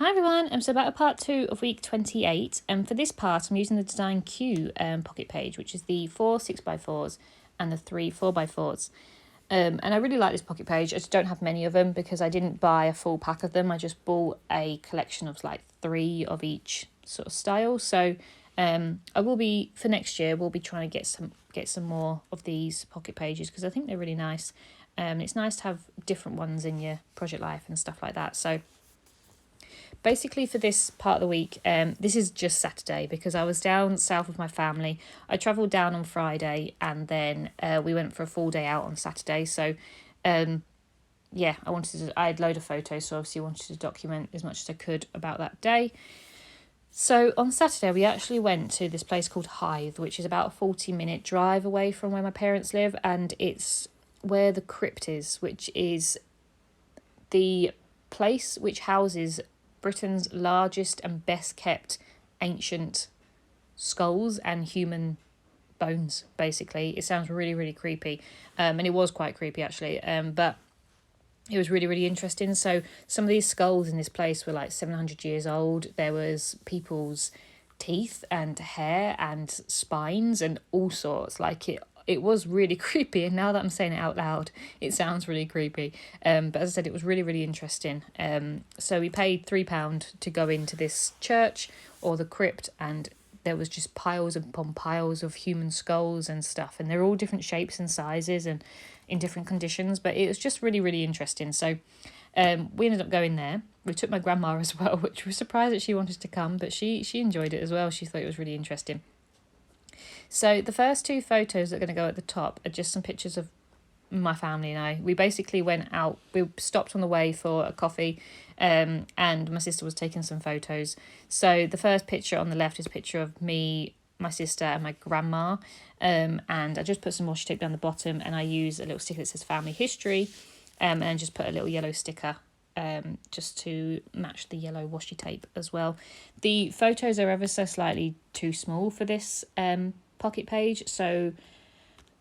Hi everyone, so about part 2 of week 28, and for this part I'm using the Design Q pocket page, which is the 4 6x4s and the 3 4x4s. And I really like this pocket page. I just don't have many of them because I didn't buy a full pack of them. I just bought a collection of like 3 of each sort of style. So I will be, for next year, we'll be trying to get some more of these pocket pages because I think they're really nice. It's nice to have different ones in your project life and stuff like that. So basically for this part of the week, this is just Saturday because I was down south with my family. I travelled down on Friday and then we went for a full day out on Saturday. So yeah, I had a load of photos, so obviously wanted to document as much as I could about that day. So on Saturday we actually went to this place called Hythe, which is about a 40-minute drive away from where my parents live, and it's where the crypt is, which is the place which houses Britain's largest and best kept ancient skulls and human bones, basically. It sounds really, really creepy. And it was quite creepy, actually. But it was really, really interesting. So some of these skulls in this place were like 700 years old. There was people's teeth and hair and spines and all sorts. Like it was really creepy, and now that I'm saying it out loud, it sounds really creepy. But as I said, it was really, really interesting. So we paid £3 to go into this church or the crypt, and there was just piles upon piles of human skulls and stuff, and they're all different shapes and sizes and in different conditions, but it was just really, really interesting. So we ended up going there. We took my grandma as well, which was surprised that she wanted to come, but she enjoyed it as well. She thought it was really interesting. So the first 2 photos that are going to go at the top are just some pictures of my family and I. We basically went out, we stopped on the way for a coffee, and my sister was taking some photos. So the first picture on the left is a picture of me, my sister and my grandma, and I just put some washi tape down the bottom, and I use a little sticker that says family history, and then just put a little yellow sticker just to match the yellow washi tape as well. The photos are ever so slightly too small for this pocket page, so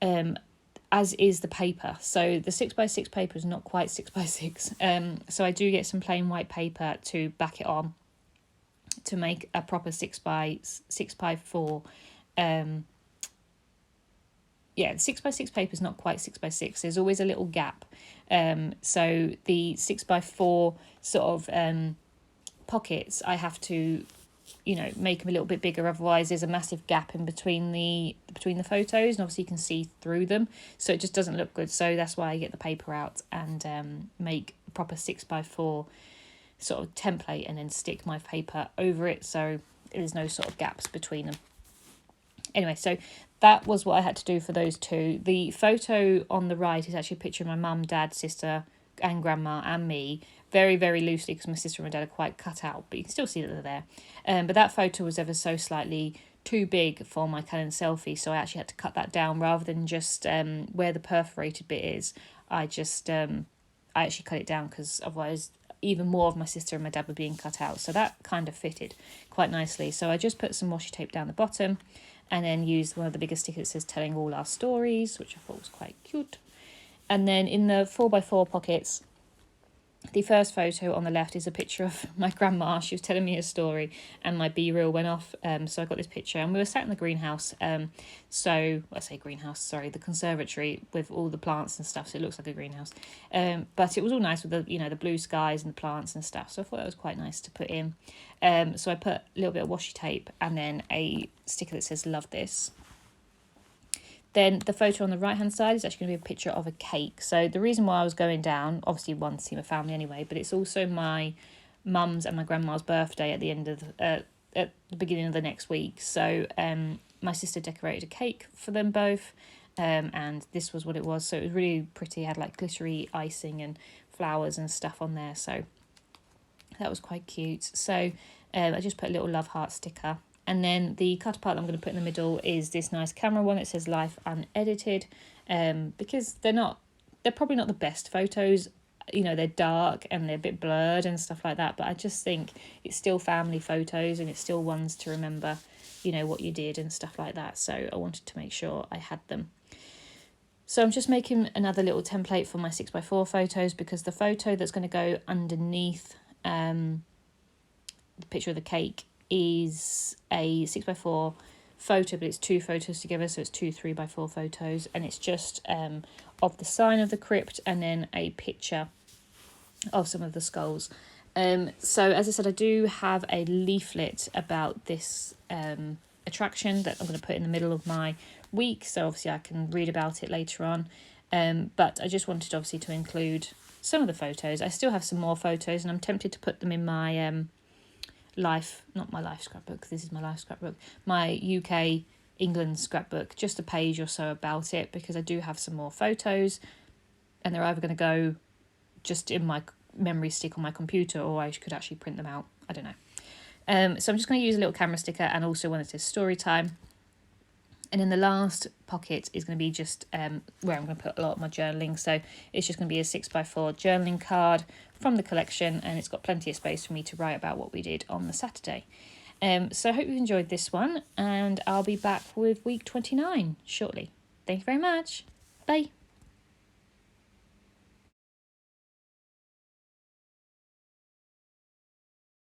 as is the paper. So the 6x6 paper is not quite 6x6, so I do get some plain white paper to back it on to make a proper 6x4. Yeah, 6x6 paper is not quite 6x6. There's always a little gap. So the 6x4 sort of pockets, I have to, make them a little bit bigger. Otherwise, there's a massive gap in between the photos, and obviously you can see through them, so it just doesn't look good. So that's why I get the paper out and make a proper 6x4 sort of template, and then stick my paper over it so there's no sort of gaps between them. Anyway, so that was what I had to do for those 2. The photo on the right is actually a picture of my mum, dad, sister and grandma and me, very, very loosely because my sister and my dad are quite cut out, but you can still see that they're there. But that photo was ever so slightly too big for my Canon selfie, so I actually had to cut that down. Rather than just where the perforated bit is, I actually cut it down because otherwise even more of my sister and my dad were being cut out. So that kind of fitted quite nicely. So I just put some washi tape down the bottom and then used one of the bigger stickers that says telling all our stories, which I thought was quite cute. And then in the 4x4 pockets, the first photo on the left is a picture of my grandma. She was telling me a story and my B-reel went off. So I got this picture, and we were sat in the greenhouse. The conservatory with all the plants and stuff. So it looks like a greenhouse. But it was all nice with the blue skies and the plants and stuff. So I thought that was quite nice to put in. So I put a little bit of washi tape and then a sticker that says love this. Then the photo on the right-hand side is actually going to be a picture of a cake. So the reason why I was going down, obviously one, to see my family anyway, but it's also my mum's and my grandma's birthday at the end of at the beginning of the next week. So my sister decorated a cake for them both, and this was what it was. So it was really pretty. It had like glittery icing and flowers and stuff on there. So that was quite cute. So I just put a little love heart sticker. And then the cutter part that I'm going to put in the middle is this nice camera one that says life unedited, because they're probably not the best photos. They're dark and they're a bit blurred and stuff like that, but I just think it's still family photos and it's still ones to remember, what you did and stuff like that. So I wanted to make sure I had them. So I'm just making another little template for my 6x4 photos, because the photo that's going to go underneath the picture of the cake is a 6x4 photo, but it's 2 photos together, so it's 2 3x4 photos, and it's just of the sign of the crypt and then a picture of some of the skulls. So as I said, I do have a leaflet about this attraction that I'm going to put in the middle of my week, so obviously I can read about it later on. But I just wanted obviously to include some of the photos. I still have some more photos, and I'm tempted to put them in my not my life scrapbook, this is my life scrapbook, my UK England scrapbook, just a page or so about it, because I do have some more photos, and they're either going to go just in my memory stick on my computer, or I could actually print them out. I don't know. So I'm just going to use a little camera sticker, and also one that says story time. And then the last pocket is going to be just where I'm going to put a lot of my journaling. So it's just going to be a 6x4 journaling card from the collection, and it's got plenty of space for me to write about what we did on the Saturday. So I hope you've enjoyed this one, and I'll be back with week 29 shortly. Thank you very much. Bye.